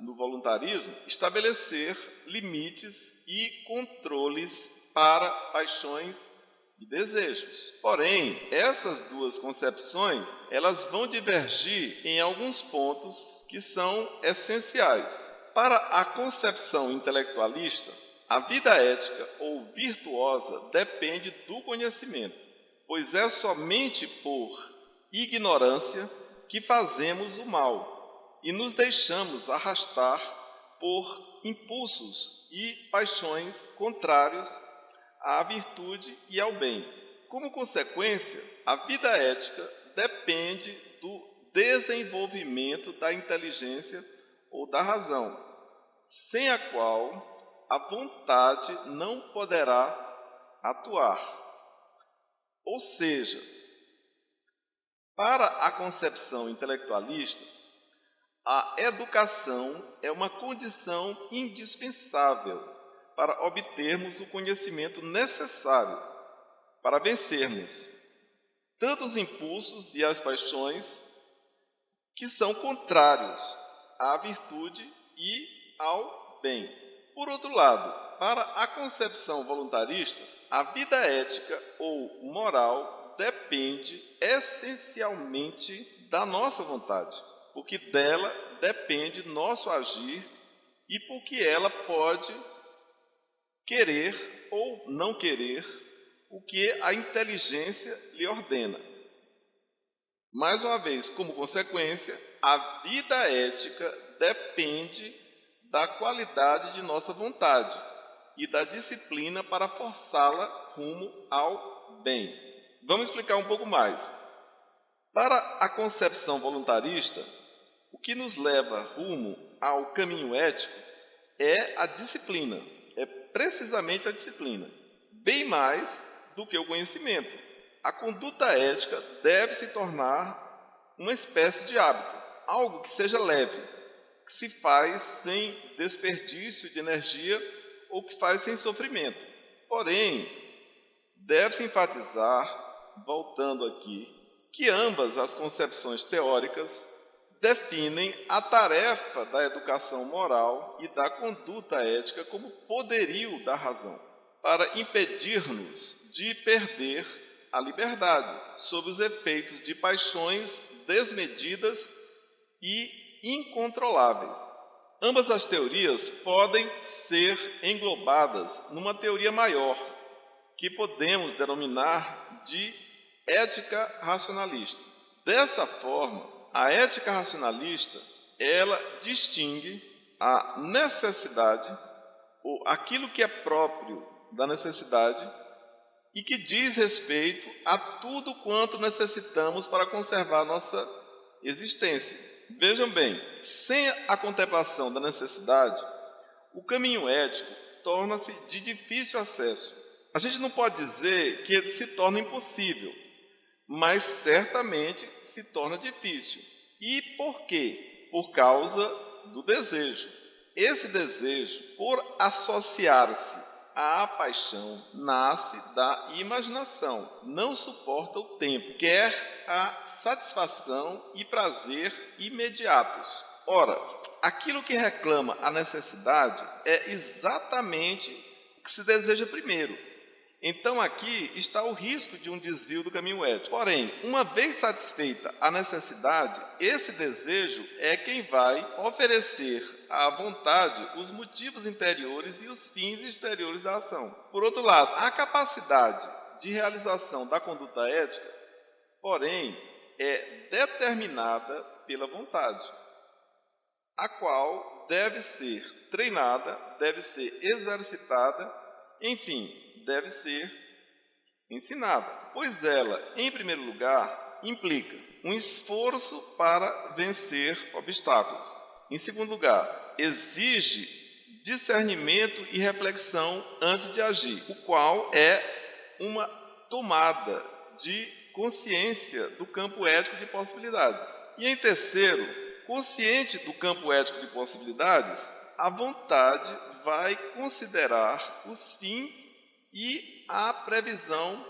no voluntarismo, estabelecer limites e controles para paixões e desejos. Porém, essas duas concepções, elas vão divergir em alguns pontos que são essenciais. Para a concepção intelectualista, a vida ética ou virtuosa depende do conhecimento, pois é somente por ignorância que fazemos o mal e nos deixamos arrastar por impulsos e paixões contrários à virtude e ao bem. Como consequência, a vida ética depende do desenvolvimento da inteligência ou da razão, sem a qual a vontade não poderá atuar. Ou seja, para a concepção intelectualista, a educação é uma condição indispensável para obtermos o conhecimento necessário para vencermos tanto os impulsos e as paixões que são contrários à virtude e ao bem. Por outro lado, para a concepção voluntarista, a vida ética ou moral depende essencialmente da nossa vontade, porque dela depende nosso agir e porque ela pode querer ou não querer o que a inteligência lhe ordena. Mais uma vez, como consequência, a vida ética depende da qualidade de nossa vontade e da disciplina para forçá-la rumo ao bem. Vamos explicar um pouco mais. Para a concepção voluntarista, o que nos leva rumo ao caminho ético é a disciplina, é precisamente a disciplina, bem mais do que o conhecimento. A conduta ética deve se tornar uma espécie de hábito, algo que seja leve, que se faz sem desperdício de energia ou que faz sem sofrimento. Porém, deve-se enfatizar, voltando aqui, que ambas as concepções teóricas definem a tarefa da educação moral e da conduta ética como poderio da razão, para impedir-nos de perder a liberdade sob os efeitos de paixões desmedidas e incontroláveis. Ambas as teorias podem ser englobadas numa teoria maior, que podemos denominar de ética racionalista. Dessa forma, a ética racionalista, ela distingue a necessidade, ou aquilo que é próprio da necessidade, e que diz respeito a tudo quanto necessitamos para conservar nossa existência. Vejam bem, sem a contemplação da necessidade, o caminho ético torna-se de difícil acesso. A gente não pode dizer que ele se torna impossível, mas certamente se torna difícil. E por quê? Por causa do desejo. Esse desejo, por associar-se à paixão, nasce da imaginação, não suporta o tempo, quer a satisfação e prazer imediatos. Ora, aquilo que reclama a necessidade é exatamente o que se deseja primeiro. Então aqui está o risco de um desvio do caminho ético. Porém, uma vez satisfeita a necessidade, esse desejo é quem vai oferecer à vontade os motivos interiores e os fins exteriores da ação. Por outro lado, a capacidade de realização da conduta ética, porém, é determinada pela vontade, a qual deve ser treinada, deve ser exercitada, enfim, deve ser ensinada, pois ela, em primeiro lugar, implica um esforço para vencer obstáculos. Em segundo lugar, exige discernimento e reflexão antes de agir, o qual é uma tomada de consciência do campo ético de possibilidades. E em terceiro, consciente do campo ético de possibilidades, a vontade vai considerar os fins e a previsão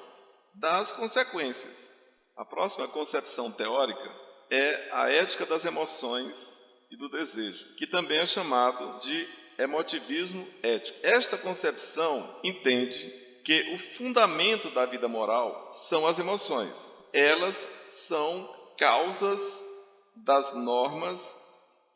das consequências. A próxima concepção teórica é a ética das emoções e do desejo, que também é chamado de emotivismo ético. Esta concepção entende que o fundamento da vida moral são as emoções. Elas são causas das normas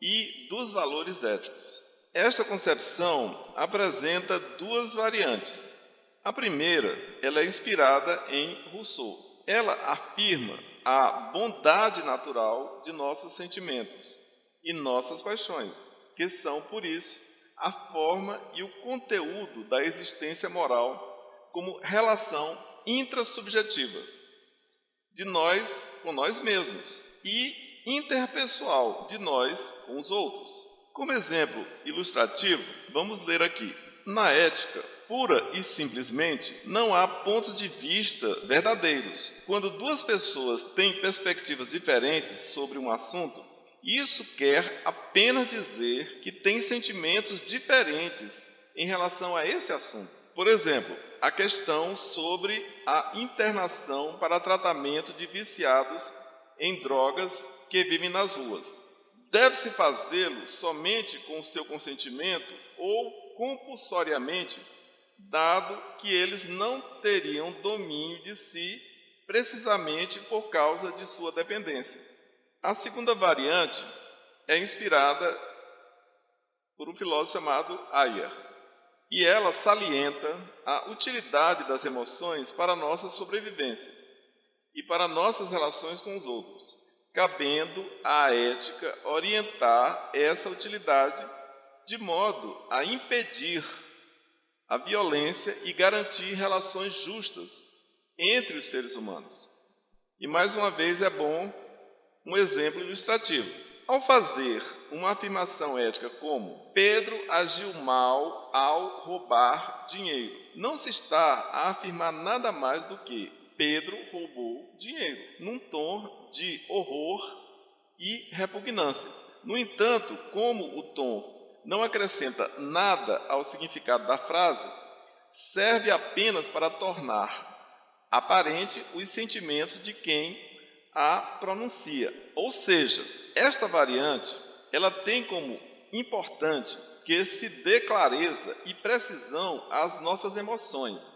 e dos valores éticos. Esta concepção apresenta duas variantes. A primeira, ela é inspirada em Rousseau. Ela afirma a bondade natural de nossos sentimentos e nossas paixões, que são, por isso, a forma e o conteúdo da existência moral como relação intrasubjetiva de nós com nós mesmos e interpessoal de nós com os outros. Como exemplo ilustrativo, vamos ler aqui. Na ética, pura e simplesmente, não há pontos de vista verdadeiros. Quando duas pessoas têm perspectivas diferentes sobre um assunto, isso quer apenas dizer que têm sentimentos diferentes em relação a esse assunto. Por exemplo, a questão sobre a internação para tratamento de viciados em drogas que vivem nas ruas. Deve-se fazê-lo somente com o seu consentimento ou compulsoriamente, dado que eles não teriam domínio de si precisamente por causa de sua dependência. A segunda variante é inspirada por um filósofo chamado Ayer, e ela salienta a utilidade das emoções para a nossa sobrevivência e para nossas relações com os outros, cabendo à ética orientar essa utilidade de modo a impedir a violência e garantir relações justas entre os seres humanos. E mais uma vez é bom um exemplo ilustrativo. Ao fazer uma afirmação ética como Pedro agiu mal ao roubar dinheiro, não se está a afirmar nada mais do que Pedro roubou dinheiro, num tom de horror e repugnância. No entanto, como o tom não acrescenta nada ao significado da frase, serve apenas para tornar aparente os sentimentos de quem a pronuncia. Ou seja, esta variante, ela tem como importante que se dê clareza e precisão às nossas emoções,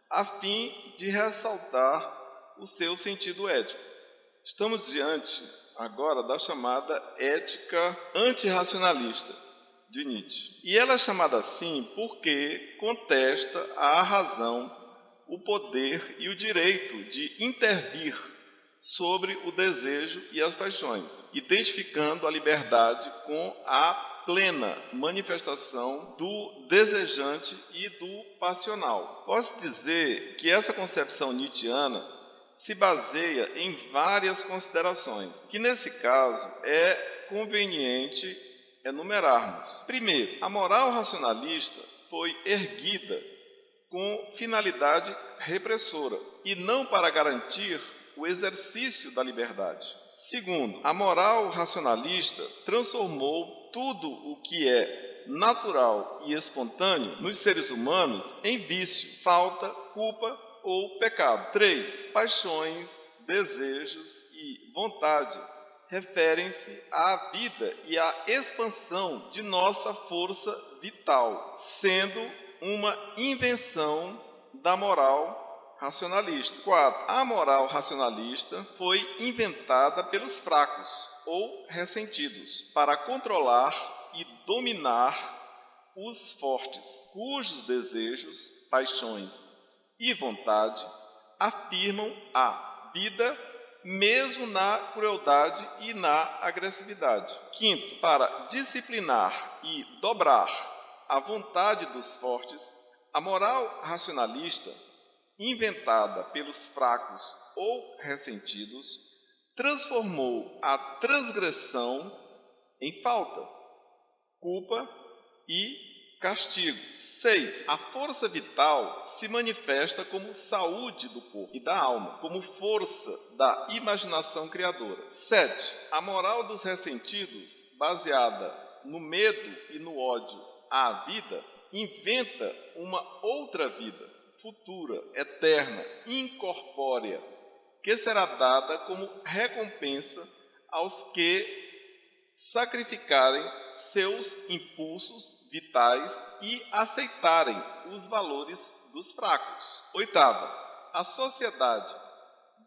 a fim de ressaltar o seu sentido ético. Estamos diante agora da chamada ética antirracionalista de Nietzsche. E ela é chamada assim porque contesta a razão, o poder e o direito de intervir sobre o desejo e as paixões, identificando a liberdade com a plena manifestação do desejante e do passional. Posso dizer que essa concepção nietzschiana se baseia em várias considerações, que nesse caso é conveniente enumerarmos. Primeiro, a moral racionalista foi erguida com finalidade repressora e não para garantir o exercício da liberdade. Segundo, a moral racionalista transformou tudo o que é natural e espontâneo nos seres humanos em vício, falta, culpa ou pecado. 3. Paixões, desejos e vontade referem-se à vida e à expansão de nossa força vital, sendo uma invenção da moral racionalista. 4. A moral racionalista foi inventada pelos fracos ou ressentidos para controlar e dominar os fortes, cujos desejos, paixões e vontade afirmam a vida mesmo na crueldade e na agressividade. 5. Para disciplinar e dobrar a vontade dos fortes, a moral racionalista inventada pelos fracos ou ressentidos, transformou a transgressão em falta, culpa e castigo. 6. A força vital se manifesta como saúde do corpo e da alma, como força da imaginação criadora. 7. A moral dos ressentidos, baseada no medo e no ódio à vida, inventa uma outra vida, futura, eterna, incorpórea, que será dada como recompensa aos que sacrificarem seus impulsos vitais e aceitarem os valores dos fracos. 8. A sociedade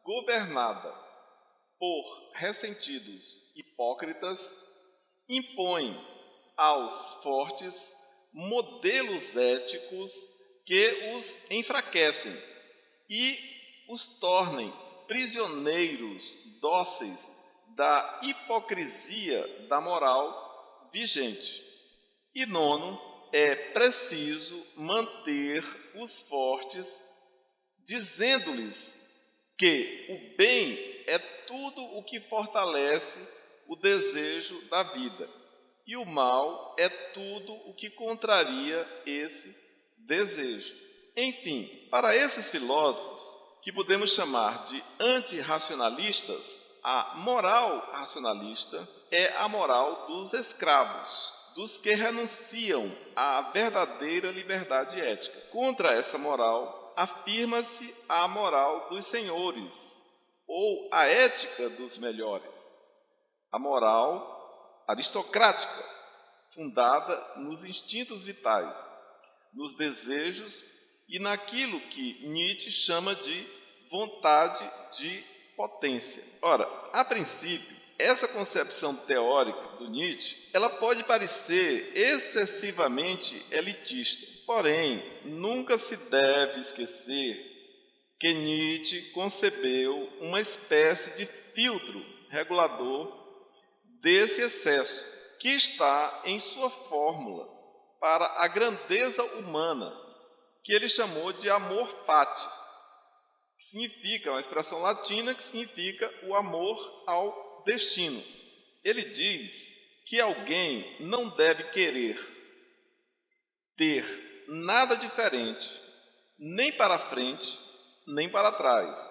governada por ressentidos hipócritas impõe aos fortes modelos éticos que os enfraquecem e os tornem prisioneiros dóceis da hipocrisia da moral vigente. E 9, é preciso manter os fortes, dizendo-lhes que o bem é tudo o que fortalece o desejo da vida, e o mal é tudo o que contraria esse desejo. Enfim, para esses filósofos, que podemos chamar de antirracionalistas, a moral racionalista é a moral dos escravos, dos que renunciam à verdadeira liberdade ética. Contra essa moral, afirma-se a moral dos senhores, ou a ética dos melhores, a moral aristocrática, fundada nos instintos vitais, nos desejos e naquilo que Nietzsche chama de vontade de potência. Ora, a princípio, essa concepção teórica do Nietzsche, ela pode parecer excessivamente elitista. Porém, nunca se deve esquecer que Nietzsche concebeu uma espécie de filtro regulador desse excesso, que está em sua fórmula para a grandeza humana, que ele chamou de amor fati, que significa, uma expressão latina que significa o amor ao destino. Ele diz que alguém não deve querer ter nada diferente, nem para frente, nem para trás,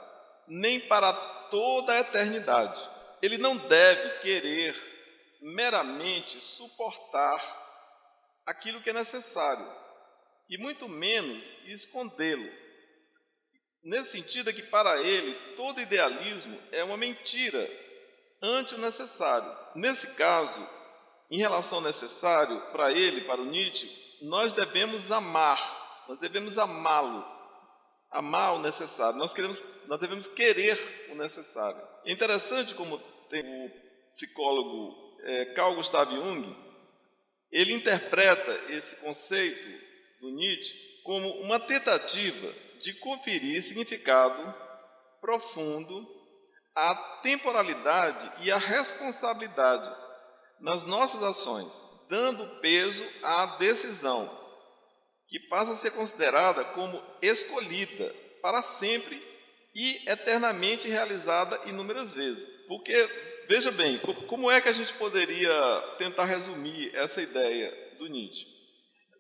nem para toda a eternidade. Ele não deve querer meramente suportar aquilo que é necessário, e muito menos escondê-lo. Nesse sentido é que para ele todo idealismo é uma mentira ante o necessário. Nesse caso, em relação ao necessário, para ele, para o Nietzsche, nós devemos amar, nós devemos amá-lo, amar o necessário, nós devemos querer o necessário. É interessante como tem o psicólogo Carl Gustav Jung, ele interpreta esse conceito do Nietzsche como uma tentativa de conferir significado profundo à temporalidade e à responsabilidade nas nossas ações, dando peso à decisão, que passa a ser considerada como escolhida para sempre e eternamente realizada inúmeras vezes. Porque, veja bem, como é que a gente poderia tentar resumir essa ideia do Nietzsche?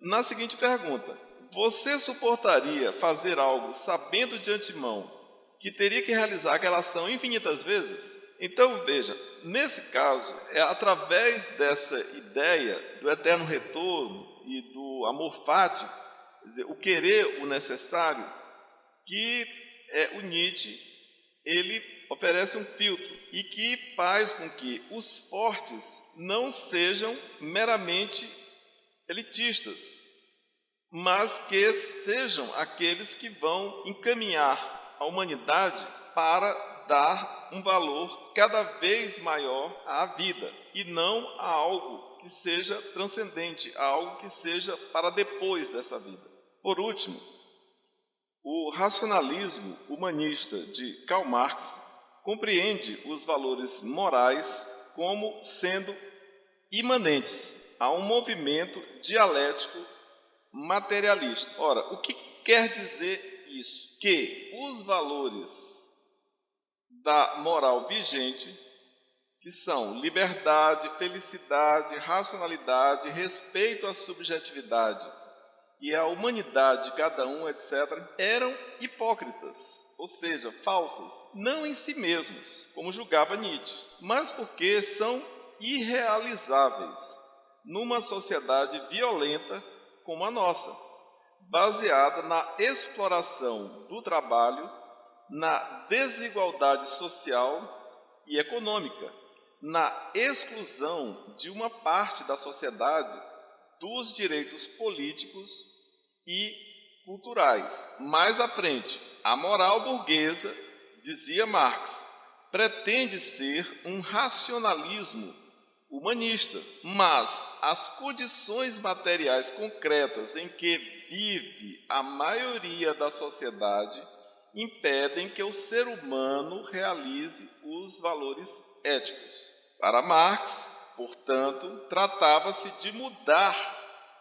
Na seguinte pergunta: você suportaria fazer algo sabendo de antemão que teria que realizar aquela ação infinitas vezes? Então, veja, nesse caso, é através dessa ideia do eterno retorno e do amor fati, quer dizer, o querer o necessário, que o Nietzsche ele oferece um filtro e que faz com que os fortes não sejam meramente elitistas, mas que sejam aqueles que vão encaminhar a humanidade para dar um valor cada vez maior à vida, e não a algo que seja transcendente, a algo que seja para depois dessa vida. Por último, o racionalismo humanista de Karl Marx compreende os valores morais como sendo imanentes a um movimento dialético materialista. Ora, o que quer dizer isso, que os valores da moral vigente, que são liberdade, felicidade, racionalidade, respeito à subjetividade e à humanidade de cada um, etc., eram hipócritas, ou seja, falsas, não em si mesmos, como julgava Nietzsche, mas porque são irrealizáveis numa sociedade violenta como a nossa, baseada na exploração do trabalho, na desigualdade social e econômica, na exclusão de uma parte da sociedade dos direitos políticos e culturais. Mais à frente, a moral burguesa, dizia Marx, pretende ser um racionalismo humanista, mas as condições materiais concretas em que vive a maioria da sociedade impedem que o ser humano realize os valores éticos. Para Marx, portanto, tratava-se de mudar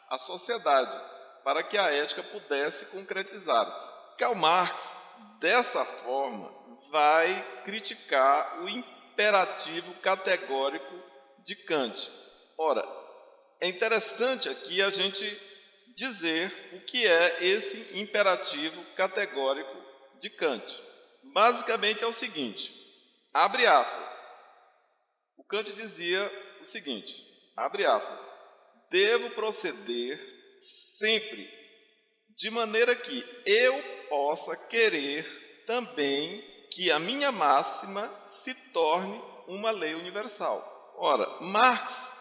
a sociedade para que a ética pudesse concretizar-se. Karl Marx, dessa forma, vai criticar o imperativo categórico de Kant. Ora, é interessante aqui a gente dizer o que é esse imperativo categórico de Kant. Basicamente é o seguinte, abre aspas, o Kant dizia o seguinte, abre aspas, devo proceder sempre de maneira que eu possa querer também que a minha máxima se torne uma lei universal. Ora, Marx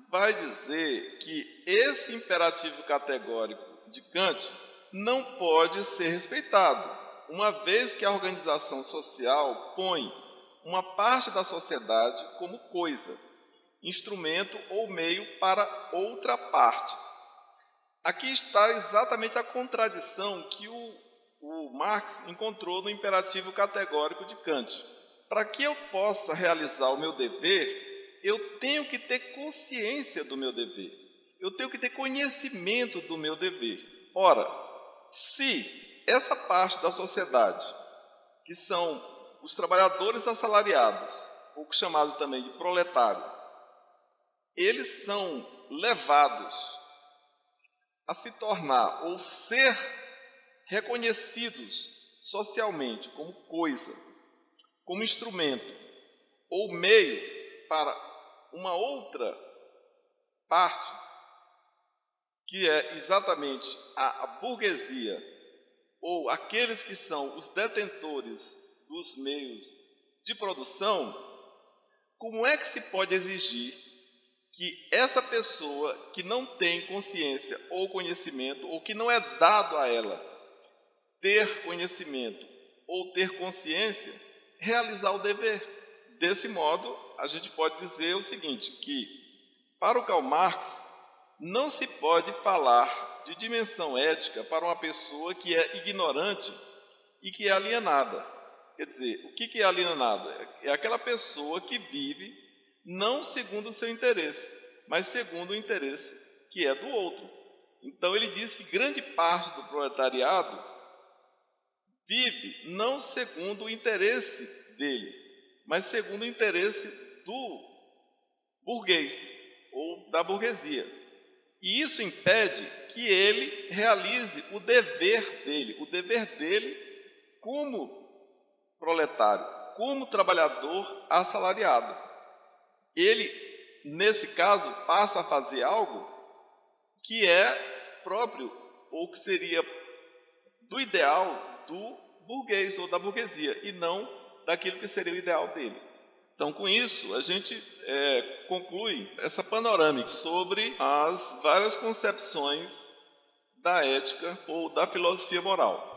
vai dizer que esse imperativo categórico de Kant não pode ser respeitado, uma vez que a organização social põe uma parte da sociedade como coisa, instrumento ou meio para outra parte. Aqui está exatamente a contradição que o Marx encontrou no imperativo categórico de Kant. Para que eu possa realizar o meu dever, eu tenho que ter consciência do meu dever. Eu tenho que ter conhecimento do meu dever. Ora, se essa parte da sociedade, que são os trabalhadores assalariados, ou chamado também de proletário, eles são levados a se tornar ou ser reconhecidos socialmente como coisa, como instrumento ou meio para uma outra parte, que é exatamente a burguesia, ou aqueles que são os detentores dos meios de produção, como é que se pode exigir que essa pessoa que não tem consciência ou conhecimento, ou que não é dado a ela ter conhecimento ou ter consciência, realizar o dever? Desse modo, a gente pode dizer o seguinte, que para o Karl Marx não se pode falar de dimensão ética para uma pessoa que é ignorante e que é alienada. Quer dizer, o que é alienada? É aquela pessoa que vive não segundo o seu interesse, mas segundo o interesse que é do outro. Então ele diz que grande parte do proletariado vive não segundo o interesse dele, mas segundo o interesse do burguês ou da burguesia. E isso impede que ele realize o dever dele como proletário, como trabalhador assalariado. Ele, nesse caso, passa a fazer algo que é próprio, ou que seria do ideal do burguês ou da burguesia, e não daquilo que seria o ideal dele. Então, com isso, a gente conclui essa panorâmica sobre as várias concepções da ética ou da filosofia moral.